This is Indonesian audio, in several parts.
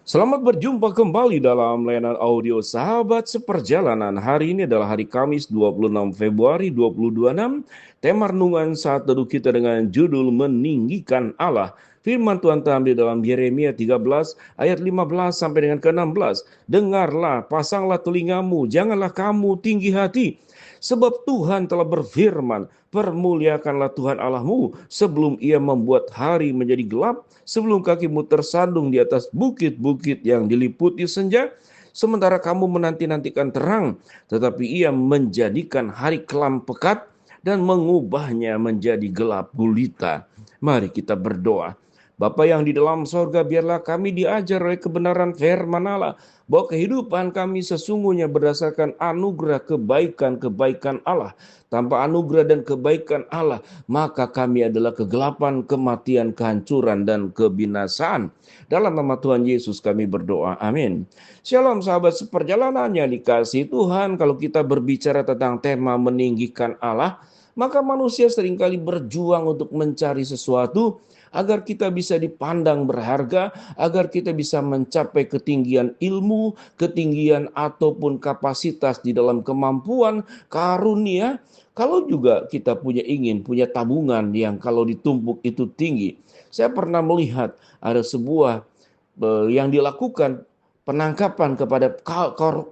Selamat berjumpa kembali dalam layanan audio Sahabat Seperjalanan. Hari ini adalah hari Kamis 26 Februari 2026. Tema renungan saat teduh kita dengan judul Meninggikan Allah. Firman Tuhan terambil dalam Yeremia 13 ayat 15 sampai dengan ke-16. Dengarlah, pasanglah telingamu, janganlah kamu tinggi hati. Sebab Tuhan telah berfirman, permuliakanlah Tuhan Allahmu sebelum ia membuat hari menjadi gelap, sebelum kakimu tersandung di atas bukit-bukit yang diliputi senja, sementara kamu menanti-nantikan terang, tetapi ia menjadikan hari kelam pekat dan mengubahnya menjadi gelap gulita. Mari kita berdoa. Bapa yang di dalam sorga, biarlah kami diajar oleh kebenaran firman Allah, bahwa kehidupan kami sesungguhnya berdasarkan anugerah kebaikan-kebaikan Allah. Tanpa anugerah dan kebaikan Allah, maka kami adalah kegelapan, kematian, kehancuran, dan kebinasaan. Dalam nama Tuhan Yesus kami berdoa. Amin. Shalom sahabat seperjalanan yang dikasihi Tuhan. Kalau kita berbicara tentang tema meninggikan Allah, maka manusia seringkali berjuang untuk mencari sesuatu agar kita bisa dipandang berharga, agar kita bisa mencapai ketinggian ilmu, ketinggian ataupun kapasitas di dalam kemampuan, karunia. Kalau juga kita punya tabungan yang kalau ditumpuk itu tinggi. Saya pernah melihat ada sebuah yang dilakukan penangkapan kepada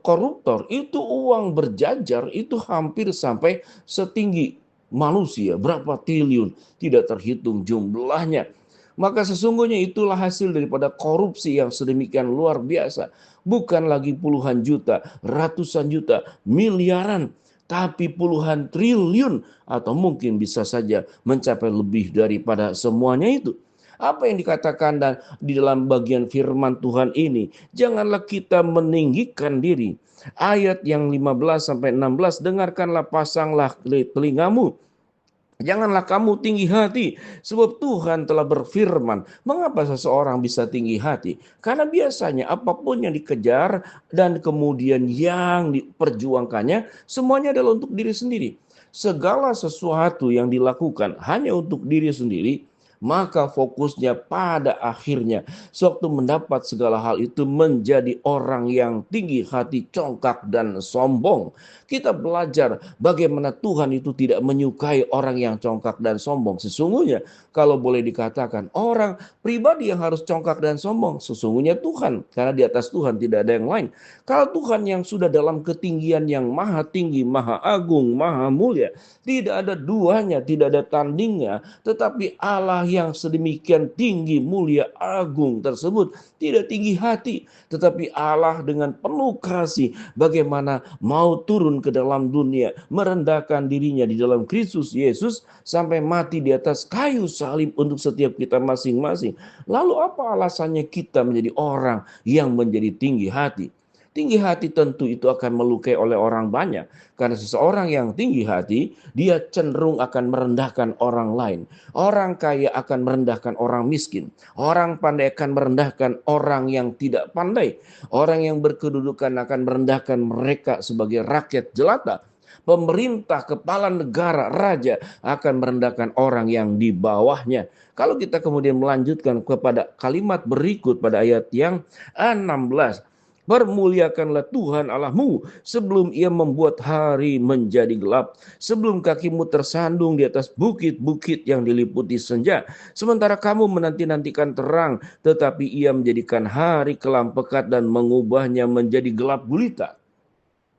koruptor, itu uang berjajar itu hampir sampai setinggi manusia, berapa triliun, tidak terhitung jumlahnya. Maka sesungguhnya itulah hasil daripada korupsi yang sedemikian luar biasa. Bukan lagi puluhan juta, ratusan juta, miliaran, tapi puluhan triliun, atau mungkin bisa saja mencapai lebih daripada semuanya itu. Apa yang dikatakan dan di dalam bagian firman Tuhan ini, janganlah kita meninggikan diri. Ayat yang 15 sampai 16, dengarkanlah, pasanglah telingamu. Janganlah kamu tinggi hati, sebab Tuhan telah berfirman. Mengapa seseorang bisa tinggi hati? Karena biasanya apapun yang dikejar dan kemudian yang diperjuangkannya, semuanya adalah untuk diri sendiri. Segala sesuatu yang dilakukan hanya untuk diri sendiri, maka fokusnya pada akhirnya sewaktu mendapat segala hal itu menjadi orang yang tinggi hati, congkak dan sombong. Kita belajar bagaimana Tuhan itu tidak menyukai orang yang congkak dan sombong. Sesungguhnya kalau boleh dikatakan orang pribadi yang harus congkak dan sombong sesungguhnya Tuhan, karena di atas Tuhan tidak ada yang lain. Kalau Tuhan yang sudah dalam ketinggian yang maha tinggi, maha agung, maha mulia, tidak ada duanya, tidak ada tandingnya. Tetapi Allah yang sedemikian tinggi, mulia, agung tersebut tidak tinggi hati. Tetapi Allah dengan penuh kasih bagaimana mau turun ke dalam dunia, merendahkan dirinya di dalam Kristus Yesus sampai mati di atas kayu salib untuk setiap kita masing-masing. Lalu apa alasannya kita menjadi orang yang menjadi tinggi hati? Tinggi hati tentu itu akan melukai oleh orang banyak. Karena seseorang yang tinggi hati, dia cenderung akan merendahkan orang lain. Orang kaya akan merendahkan orang miskin. Orang pandai akan merendahkan orang yang tidak pandai. Orang yang berkedudukan akan merendahkan mereka sebagai rakyat jelata. Pemerintah, kepala negara, raja akan merendahkan orang yang di bawahnya. Kalau kita kemudian melanjutkan kepada kalimat berikut pada ayat yang 16. Permuliakanlah Tuhan Allahmu sebelum ia membuat hari menjadi gelap, sebelum kakimu tersandung di atas bukit-bukit yang diliputi senja. Sementara kamu menanti-nantikan terang, tetapi ia menjadikan hari kelam pekat dan mengubahnya menjadi gelap gulita.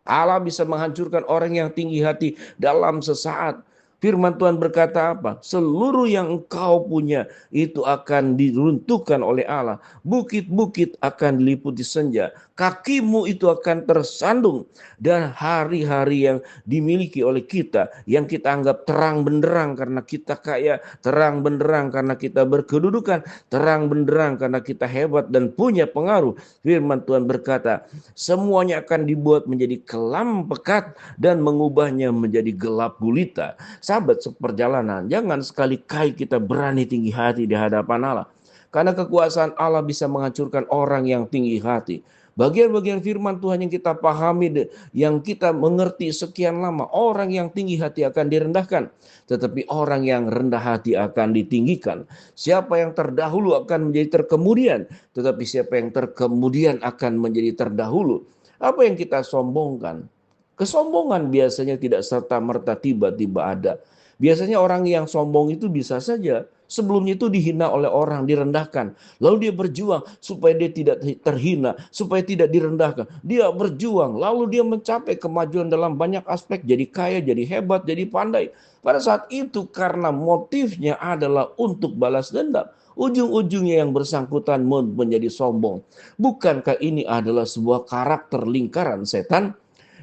Allah bisa menghancurkan orang yang tinggi hati dalam sesaat. Firman Tuhan berkata apa? Seluruh yang engkau punya itu akan diruntuhkan oleh Allah. Bukit-bukit akan diliputi senja. Kakimu itu akan tersandung. Dan hari-hari yang dimiliki oleh kita, yang kita anggap terang benderang karena kita kaya, terang benderang karena kita berkedudukan, terang benderang karena kita hebat dan punya pengaruh. Firman Tuhan berkata, semuanya akan dibuat menjadi kelam pekat dan mengubahnya menjadi gelap gulita. Sahabat seperjalanan, jangan sekali-kali kita berani tinggi hati di hadapan Allah. Karena kekuasaan Allah bisa menghancurkan orang yang tinggi hati. Bagian-bagian firman Tuhan yang kita pahami, yang kita mengerti sekian lama, orang yang tinggi hati akan direndahkan, tetapi orang yang rendah hati akan ditinggikan. Siapa yang terdahulu akan menjadi terkemudian, tetapi siapa yang terkemudian akan menjadi terdahulu. Apa yang kita sombongkan? Kesombongan biasanya tidak serta-merta tiba-tiba ada. Biasanya orang yang sombong itu bisa saja sebelumnya itu dihina oleh orang, direndahkan. Lalu dia berjuang supaya dia tidak terhina, supaya tidak direndahkan. Dia berjuang, lalu dia mencapai kemajuan dalam banyak aspek, jadi kaya, jadi hebat, jadi pandai. Pada saat itu karena motifnya adalah untuk balas dendam. Ujung-ujungnya yang bersangkutan menjadi sombong. Bukankah ini adalah sebuah karakter lingkaran setan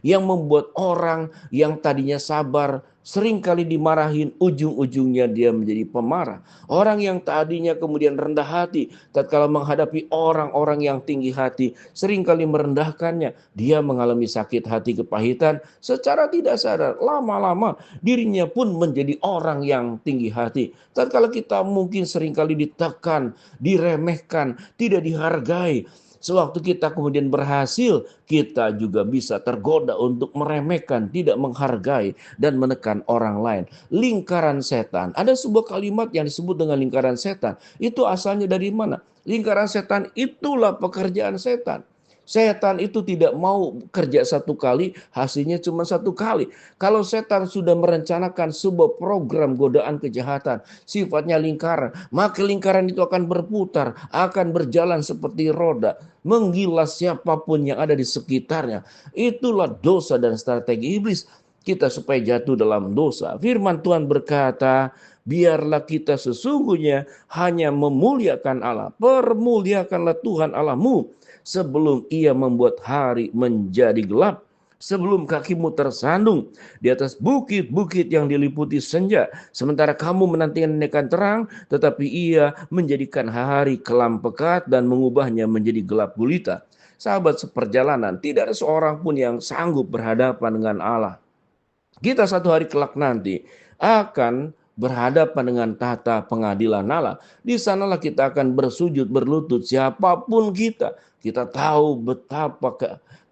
yang membuat orang yang tadinya sabar seringkali dimarahin, ujung-ujungnya dia menjadi pemarah. Orang yang tadinya kemudian rendah hati, tatkala menghadapi orang-orang yang tinggi hati, seringkali merendahkannya. Dia mengalami sakit hati, kepahitan, secara tidak sadar. Lama-lama dirinya pun menjadi orang yang tinggi hati. Tatkala kita mungkin seringkali ditekan, diremehkan, tidak dihargai, sewaktu kita kemudian berhasil, kita juga bisa tergoda untuk meremehkan, tidak menghargai, dan menekan orang lain. Lingkaran setan. Ada sebuah kalimat yang disebut dengan lingkaran setan. Itu asalnya dari mana? Lingkaran setan itulah pekerjaan setan. Setan itu tidak mau kerja satu kali, hasilnya cuma satu kali. Kalau setan sudah merencanakan sebuah program godaan kejahatan, sifatnya lingkaran, maka lingkaran itu akan berputar, akan berjalan seperti roda, menggilas siapapun yang ada di sekitarnya. Itulah dosa dan strategi iblis, kita supaya jatuh dalam dosa. Firman Tuhan berkata, biarlah kita sesungguhnya hanya memuliakan Allah. Permuliakanlah Tuhan Allahmu sebelum ia membuat hari menjadi gelap, sebelum kakimu tersandung di atas bukit-bukit yang diliputi senja, sementara kamu menantikan terang, tetapi ia menjadikan hari kelam pekat dan mengubahnya menjadi gelap gulita. Sahabat seperjalanan, tidak ada seorang pun yang sanggup berhadapan dengan Allah. Kita satu hari kelak nanti akan berhadapan dengan tahta pengadilan Allah. Di sanalah kita akan bersujud, berlutut, siapapun kita. Kita tahu betapa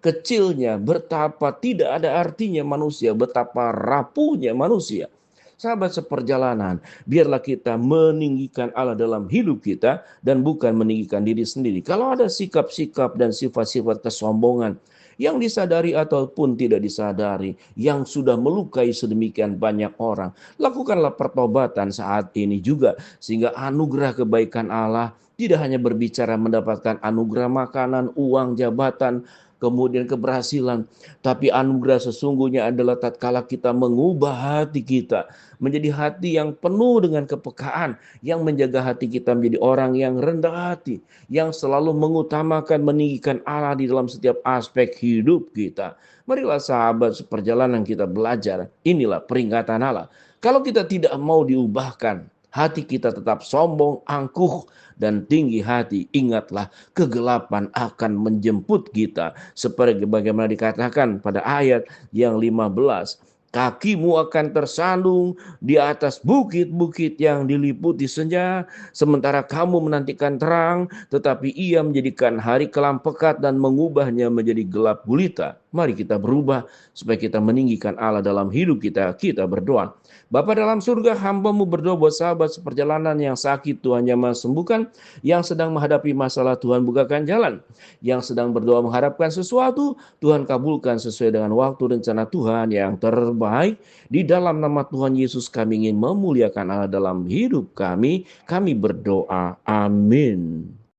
kecilnya, betapa tidak ada artinya manusia, betapa rapuhnya manusia. Sahabat seperjalanan, biarlah kita meninggikan Allah dalam hidup kita dan bukan meninggikan diri sendiri. Kalau ada sikap-sikap dan sifat-sifat kesombongan yang disadari ataupun tidak disadari, yang sudah melukai sedemikian banyak orang, lakukanlah pertobatan saat ini juga, sehingga anugerah kebaikan Allah tidak hanya berbicara mendapatkan anugerah makanan, uang, jabatan, kemudian keberhasilan, tapi anugerah sesungguhnya adalah tatkala kita mengubah hati kita menjadi hati yang penuh dengan kepekaan, yang menjaga hati kita menjadi orang yang rendah hati, yang selalu mengutamakan meninggikan Allah di dalam setiap aspek hidup kita. Marilah sahabat seperjalanan kita belajar, inilah peringatan Allah. Kalau kita tidak mau diubahkan, hati kita tetap sombong, angkuh, dan tinggi hati, ingatlah kegelapan akan menjemput kita. Seperti bagaimana dikatakan pada ayat yang 15. Kakimu akan tersandung di atas bukit-bukit yang diliputi senja, sementara kamu menantikan terang, tetapi ia menjadikan hari kelam pekat dan mengubahnya menjadi gelap gulita. Mari kita berubah supaya kita meninggikan Allah dalam hidup kita. Kita berdoa. Bapa dalam surga, hamba-Mu berdoa buat sahabat seperjalanan yang sakit, Tuhan jamah sembuhkan, yang sedang menghadapi masalah, Tuhan bukakan jalan, yang sedang berdoa mengharapkan sesuatu, Tuhan kabulkan sesuai dengan waktu rencana Tuhan yang terbaik. Di dalam nama Tuhan Yesus kami ingin memuliakan Allah dalam hidup kami berdoa. Amin.